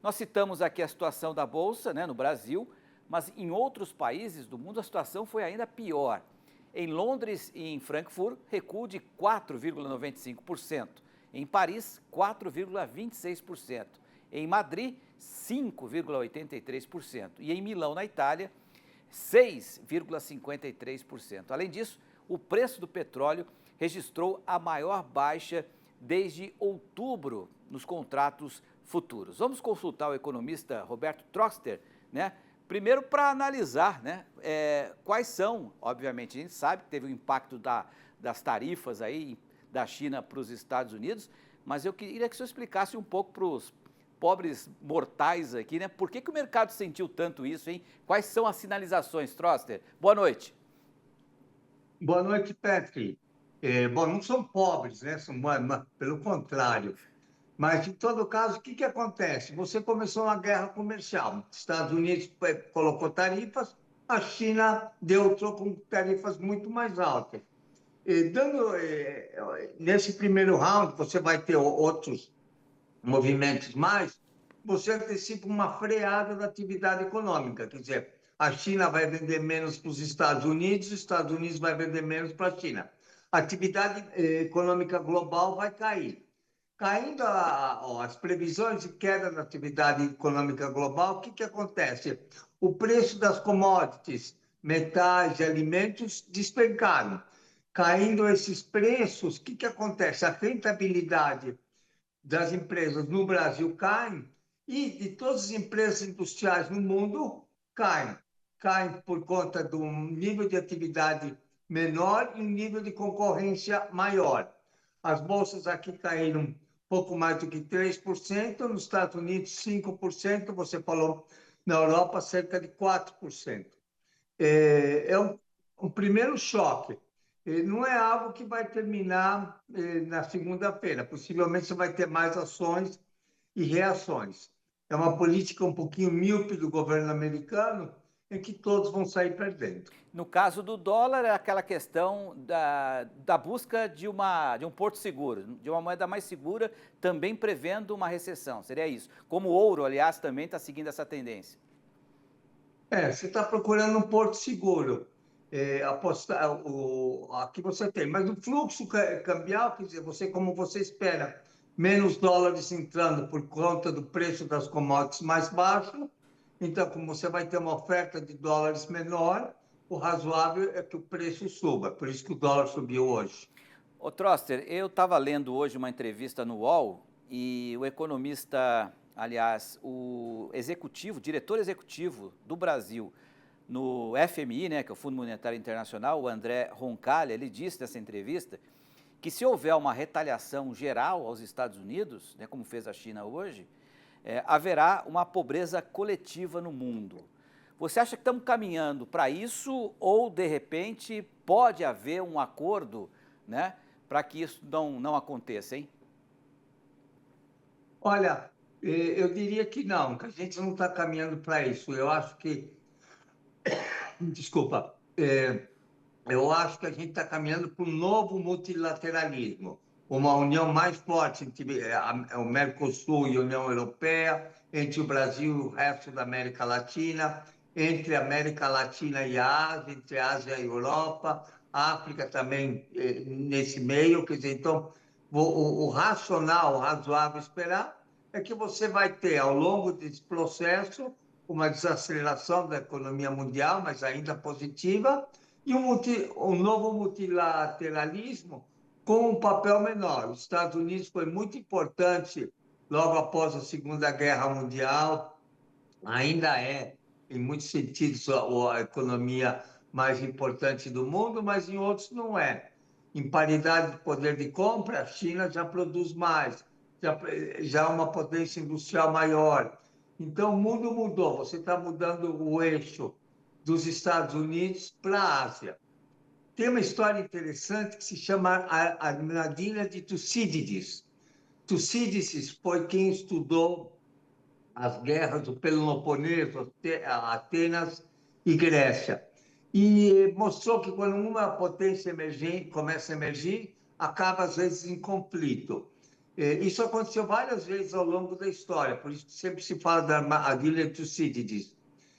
Nós citamos aqui a situação da Bolsa, né, no Brasil, mas em outros países do mundo a situação foi ainda pior. Em Londres e em Frankfurt, recuo de 4,95%. Em Paris, 4,26%. Em Madrid, 5,83%. E em Milão, na Itália, 6,53%. Além disso, o preço do petróleo registrou a maior baixa desde outubro nos contratos futuros. Vamos consultar o economista Roberto Troxter, né? Primeiro para analisar, né, quais são, obviamente, a gente sabe que teve o impacto das tarifas aí da China para os Estados Unidos, mas eu queria que o senhor explicasse um pouco para os pobres mortais aqui, né? Por que o mercado sentiu tanto isso, hein? Quais são as sinalizações, Troster? Boa noite. Boa noite, Patrick. Bom, não são pobres, né? Pelo contrário. Mas, em todo caso, o que acontece? Você começou uma guerra comercial. Estados Unidos colocou tarifas, a China deu troco com tarifas muito mais altas. Nesse primeiro round, você vai ter outros movimentos mais, você antecipa uma freada da atividade econômica. Quer dizer, a China vai vender menos para os Estados Unidos vai vender menos para a China. A atividade econômica global vai cair. Caindo as previsões de queda da atividade econômica global, o que acontece? O preço das commodities, metais e alimentos despencaram. Caindo esses preços, o que acontece? A rentabilidade das empresas no Brasil caem e de todas as empresas industriais no mundo caem. Caem por conta de um nível de atividade menor e um nível de concorrência maior. As bolsas aqui caíram pouco mais do que 3%, nos Estados Unidos 5%, você falou na Europa cerca de 4%. É um primeiro choque. Não é algo que vai terminar na segunda-feira. Possivelmente você vai ter mais ações e reações. É uma política um pouquinho míope do governo americano, em que todos vão sair perdendo. No caso do dólar, é aquela questão da busca de um porto seguro, de uma moeda mais segura, também prevendo uma recessão. Seria isso. Como o ouro, aliás, também está seguindo essa tendência. Você está procurando um porto seguro. Aqui você tem, mas o fluxo cambial, quer dizer, como você espera, menos dólares entrando por conta do preço das commodities mais baixo, então, como você vai ter uma oferta de dólares menor, o razoável é que o preço suba, por isso que o dólar subiu hoje. Ô Troster, eu estava lendo hoje uma entrevista no UOL e o economista, aliás, o executivo, diretor executivo do Brasil no FMI, né, que é o Fundo Monetário Internacional, o André Roncalha, ele disse nessa entrevista que se houver uma retaliação geral aos Estados Unidos, né, como fez a China hoje, haverá uma pobreza coletiva no mundo. Você acha que estamos caminhando para isso ou, de repente, pode haver um acordo, né, para que isso não aconteça, hein? Olha, eu diria que não, que a gente não está caminhando para isso. Eu acho que, desculpa, eu acho que a gente está caminhando para um novo multilateralismo, uma união mais forte entre o Mercosul e a União Europeia, entre o Brasil e o resto da América Latina, entre a América Latina e a Ásia, entre a Ásia e a Europa, a África também nesse meio. Quer dizer, então, o racional, o razoável esperar é que você vai ter, ao longo desse processo, uma desaceleração da economia mundial, mas ainda positiva, e um novo multilateralismo com um papel menor. Os Estados Unidos foi muito importante logo após a Segunda Guerra Mundial, ainda é, em muitos sentidos, a economia mais importante do mundo, mas em outros não é. Em paridade de poder de compra, a China já produz mais, já é uma potência industrial maior. Então, o mundo mudou, você está mudando o eixo dos Estados Unidos para a Ásia. Tem uma história interessante que se chama a Armadilha de Tucídides. Tucídides foi quem estudou as guerras do Peloponeso, Atenas e Grécia. E mostrou que quando uma potência começa a emergir, acaba às vezes em conflito. Isso aconteceu várias vezes ao longo da história, por isso que sempre se fala da Armadilha de Tucídides.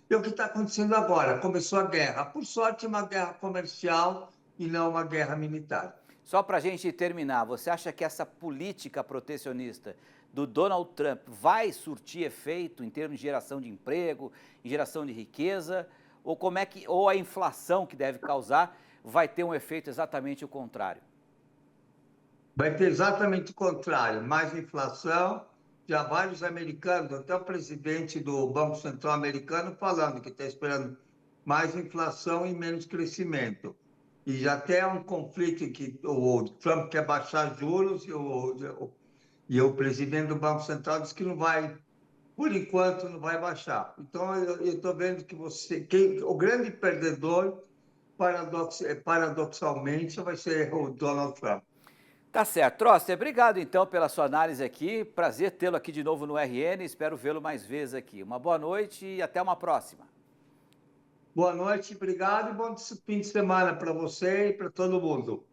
E o que está acontecendo agora? Começou a guerra. Por sorte, uma guerra comercial e não uma guerra militar. Só para a gente terminar, você acha que essa política protecionista do Donald Trump vai surtir efeito em termos de geração de emprego, em geração de riqueza, ou a inflação que deve causar vai ter um efeito exatamente o contrário? Vai ter exatamente o contrário, mais inflação. Já vários americanos, até o presidente do Banco Central americano falando que está esperando mais inflação e menos crescimento. E já até um conflito em que o Trump quer baixar juros e o presidente do Banco Central diz que não vai, por enquanto, não vai baixar. Então, eu estou vendo que o grande perdedor, paradoxalmente, vai ser o Donald Trump. Tá certo. Trosser, obrigado então pela sua análise aqui. Prazer tê-lo aqui de novo no RN. Espero vê-lo mais vezes aqui. Uma boa noite e até uma próxima. Boa noite, obrigado e bom fim de semana para você e para todo mundo.